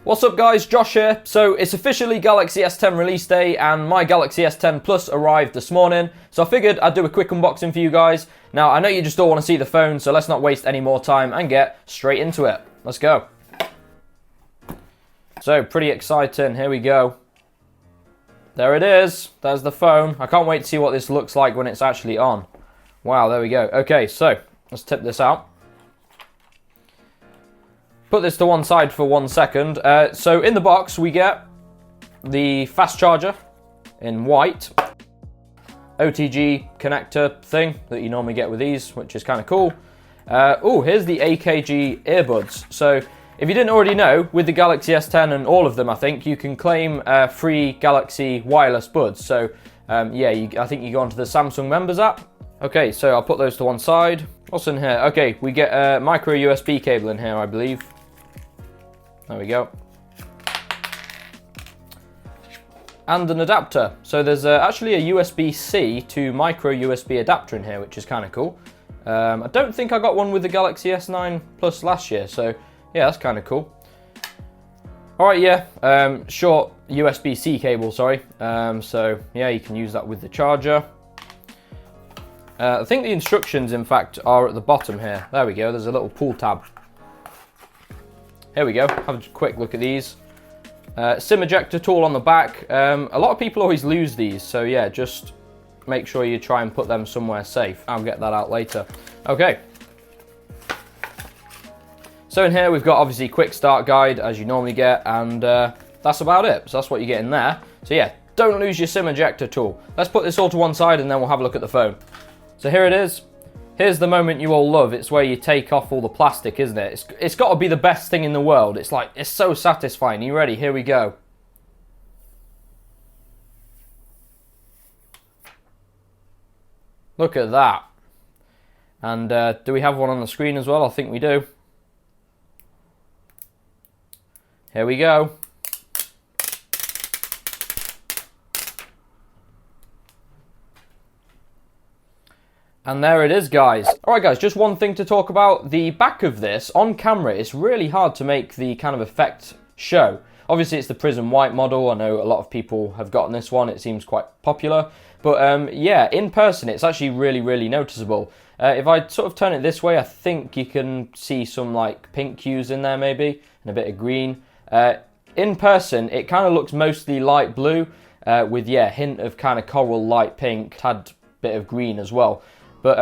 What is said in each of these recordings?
What's up guys, Josh here. So it's officially Galaxy S10 release day and my Galaxy S10 Plus arrived this morning. So I figured I'd do a quick unboxing for you guys. Now I know you just all want to see the phone, so let's not waste any more time and get straight into it. Let's go. So pretty exciting, here we go. There it is, there's the phone. I can't wait to see what this looks like when it's actually on. Wow, there we go. Okay, so let's tip this out. Put this to one side for 1 second. So in the box we get the fast charger in white, OTG connector thing that you normally get with these, which is kind of cool. Oh, here's the AKG earbuds. So if you didn't already know, with the Galaxy S10 and all of them, I think you can claim free Galaxy wireless buds. So yeah, I think you go onto the Samsung members app. Okay, so I'll put those to one side. What's in here? Okay, we get a micro USB cable in here, I believe. There we go. And an adapter. So there's actually a USB-C to micro USB adapter in here, which is kind of cool. I don't think I got one with the Galaxy S9 Plus last year, so yeah, that's kind of cool. Alright, yeah, short USB-C cable, sorry. So yeah, you can use that with the charger. I think the instructions, in fact, are at the bottom here. There we go, there's a little pull tab. Here we go, have a quick look at these. SIM ejector tool on the back. A lot of people always lose these, so yeah, just make sure you try and put them somewhere safe. I'll get that out later. Okay. So in here we've got obviously quick start guide as you normally get, and that's about it. So that's what you get in there. So yeah, don't lose your SIM ejector tool. Let's put this all to one side and then we'll have a look at the phone. So here it is. Here's the moment you all love. It's where you take off all the plastic, isn't it? It's got to be the best thing in the world. It's like, it's so satisfying. Are you ready? Here we go. Look at that. And do we have one on the screen as well? I think we do. Here we go. And there it is, guys. Alright guys, just one thing to talk about. The back of this, on camera, it's really hard to make the kind of effect show. Obviously it's the Prism White model. I know a lot of people have gotten this one. It seems quite popular. But yeah, in person it's actually really noticeable. If I sort of turn it this way, I think you can see some like pink hues in there maybe, and a bit of green. In person, it kind of looks mostly light blue, with yeah, hint of kind of coral light pink, tad bit of green as well. But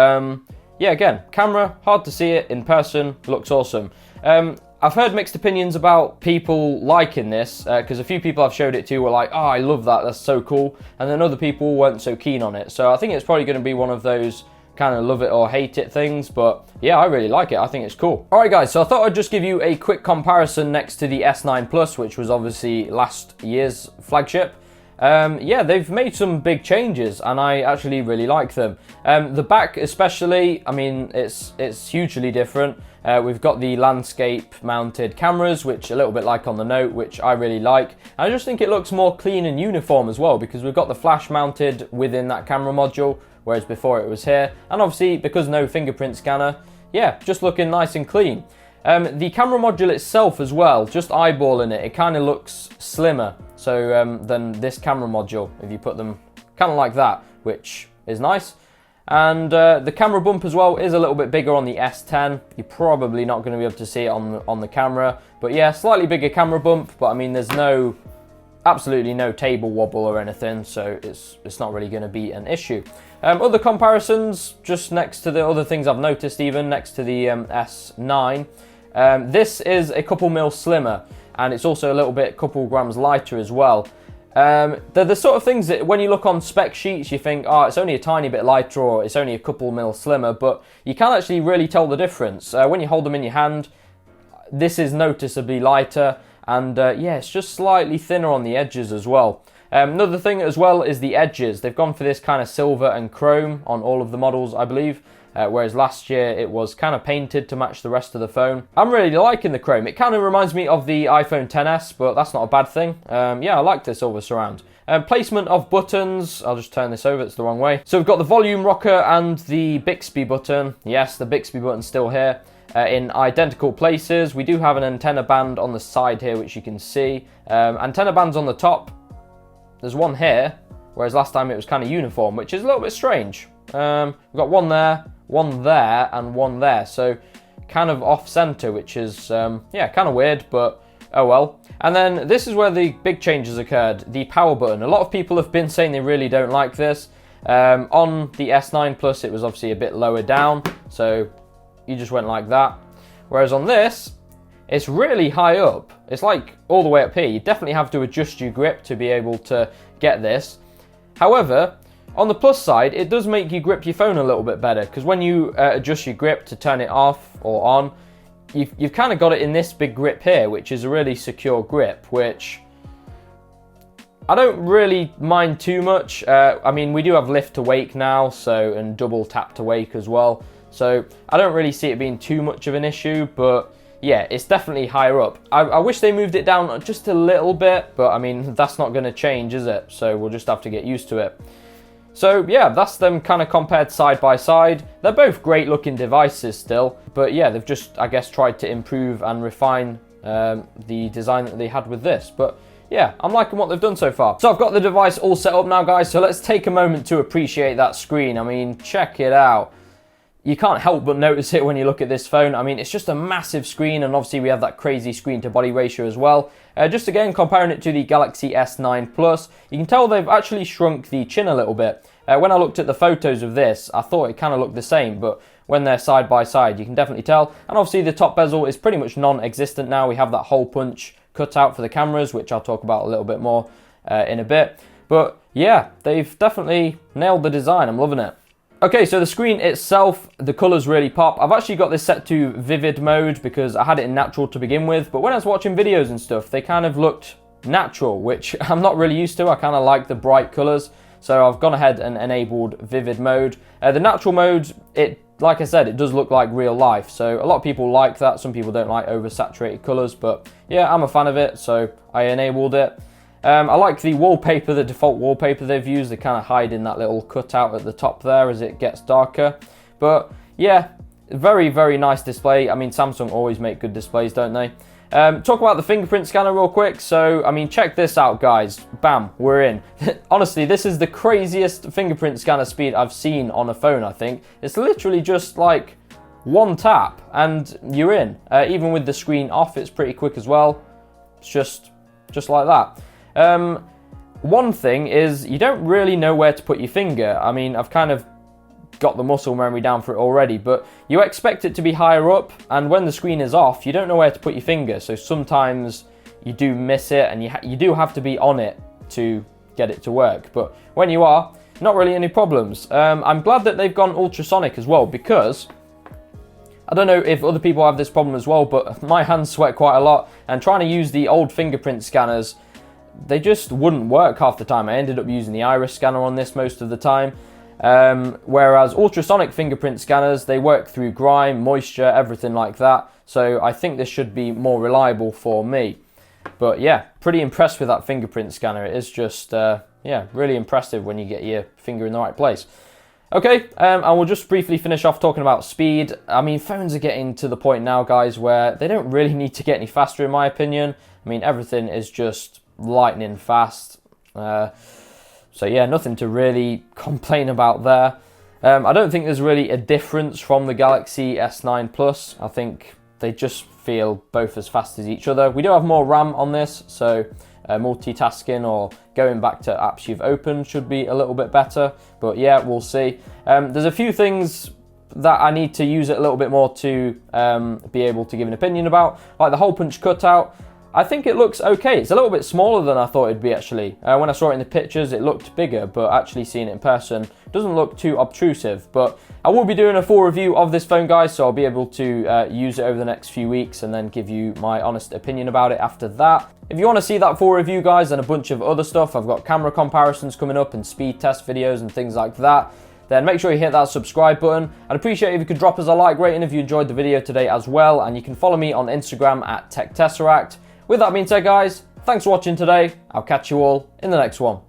yeah, again, camera, hard to see it. In person, looks awesome. I've heard mixed opinions about people liking this, because a few people I've showed it to were like, oh, I love that, that's so cool. And then other people weren't so keen on it. So I think it's probably going to be one of those kind of love it or hate it things. But yeah, I really like it. I think it's cool. Alright guys, so I thought I'd just give you a quick comparison next to the S9 Plus, which was obviously last year's flagship. Yeah, they've made some big changes and I actually really like them. The back especially, I mean, it's hugely different. We've got the landscape mounted cameras, which a little bit like on the Note, which I really like. And I just think it looks more clean and uniform as well, because we've got the flash mounted within that camera module, whereas before it was here. And obviously, because no fingerprint scanner, yeah, just looking nice and clean. The camera module itself as well, just eyeballing it, it kind of looks slimmer than this camera module, if you put them kind of like that, which is nice. And the camera bump as well is a little bit bigger on the S10. You're probably not going to be able to see it on the camera, but yeah, slightly bigger camera bump, but I mean there's absolutely no table wobble or anything, so it's not really going to be an issue. Other comparisons, just next to the other things I've noticed, even next to the S9, this is a couple mil slimmer, and it's also a little bit, couple grams lighter as well. They're the sort of things that when you look on spec sheets, you think, oh, it's only a tiny bit lighter or it's only a couple mil slimmer, but you can actually really tell the difference. When you hold them in your hand, this is noticeably lighter, and yeah, it's just slightly thinner on the edges as well. Another thing as well is the edges. They've gone for this kind of silver and chrome on all of the models, I believe. Whereas last year it was kind of painted to match the rest of the phone. I'm really liking the chrome. It kind of reminds me of the iPhone XS, but that's not a bad thing. Yeah, I like the silver surround. Placement of buttons, I'll just turn this over, it's the wrong way. So we've got the volume rocker and the Bixby button. Yes, the Bixby button's still here. in identical places. We do have an antenna band on the side here, which you can see. Antenna bands on the top. There's one here, whereas last time it was kind of uniform, which is a little bit strange. We've got one there, and one there. So kind of off center, which is, yeah, kind of weird, but oh well. And then this is where the big changes occurred, the power button. A lot of people have been saying they really don't like this. On the S9 Plus, it was obviously a bit lower down, so you just went like that. Whereas on this, it's really high up. It's like all the way up here. You definitely have to adjust your grip to be able to get this. However, on the plus side, it does make you grip your phone a little bit better, because when you adjust your grip to turn it off or on, you've kind of got it in this big grip here, which is a really secure grip, which I don't really mind too much. I mean, we do have lift to wake now, so, and double tap to wake as well. So I don't really see it being too much of an issue, but yeah, it's definitely higher up. I wish they moved it down just a little bit, but I mean, that's not going to change, is it? So we'll just have to get used to it. So yeah, that's them kind of compared side by side. They're both great looking devices still, but yeah, they've just, I guess, tried to improve and refine the design that they had with this. But yeah, I'm liking what they've done so far. So I've got the device all set up now, guys, so let's take a moment to appreciate that screen. I mean, check it out. You can't help but notice it when you look at this phone. I mean, it's just a massive screen, and obviously we have that crazy screen to body ratio as well. Just again, comparing it to the Galaxy S9 Plus, you can tell they've actually shrunk the chin a little bit. When I looked at the photos of this, I thought it kind of looked the same, but when they're side by side, you can definitely tell. And obviously the top bezel is pretty much non-existent now. We have that hole punch cut out for the cameras, which I'll talk about a little bit more in a bit. But yeah, they've definitely nailed the design. I'm loving it. Okay, so the screen itself, the colours really pop. I've actually got this set to vivid mode because I had it in natural to begin with, but when I was watching videos and stuff, they kind of looked natural, which I'm not really used to. I kind of like the bright colours, so I've gone ahead and enabled vivid mode. The natural mode, like I said, it does look like real life, so a lot of people like that. Some people don't like oversaturated colours, but yeah, I'm a fan of it, so I enabled it. I like the wallpaper, the default wallpaper they've used. They kind of hide in that little cutout at the top there as it gets darker. But yeah, very, very nice display. I mean, Samsung always make good displays, don't they? Talk about the fingerprint scanner real quick. So, I mean, check this out, guys. Bam, we're in. Honestly, this is the craziest fingerprint scanner speed I've seen on a phone, I think. It's literally just like one tap and you're in. Even with the screen off, it's pretty quick as well. It's just like that. One thing is you don't really know where to put your finger. I mean, I've kind of got the muscle memory down for it already, but you expect it to be higher up, and when the screen is off, you don't know where to put your finger, so sometimes you do miss it, and you do have to be on it to get it to work. But when you are, not really any problems. I'm glad that they've gone ultrasonic as well, because I don't know if other people have this problem as well, but my hands sweat quite a lot, and trying to use the old fingerprint scanners, they just wouldn't work half the time. I ended up using the iris scanner on this most of the time. Whereas ultrasonic fingerprint scanners, they work through grime, moisture, everything like that. So I think this should be more reliable for me. But yeah, pretty impressed with that fingerprint scanner. It is just, yeah, really impressive when you get your finger in the right place. Okay, and we'll just briefly finish off talking about speed. I mean, phones are getting to the point now, guys, where they don't really need to get any faster, in my opinion. I mean, everything is just lightning fast. So yeah, nothing to really complain about there. I don't think there's really a difference from the Galaxy S9 Plus. I think they just feel both as fast as each other. We do have more RAM on this, so multitasking or going back to apps you've opened should be a little bit better. But yeah, we'll see. There's a few things that I need to use it a little bit more to be able to give an opinion about, like the hole punch cutout. I think it looks okay. It's a little bit smaller than I thought it'd be, actually. When I saw it in the pictures, it looked bigger, but actually seeing it in person doesn't look too obtrusive. But I will be doing a full review of this phone, guys, so I'll be able to use it over the next few weeks and then give you my honest opinion about it after that. If you want to see that full review, guys, and a bunch of other stuff, I've got camera comparisons coming up and speed test videos and things like that, then make sure you hit that subscribe button. I'd appreciate it if you could drop us a like rating if you enjoyed the video today as well, and you can follow me on Instagram at Tesseract. With that being said, guys, thanks for watching today. I'll catch you all in the next one.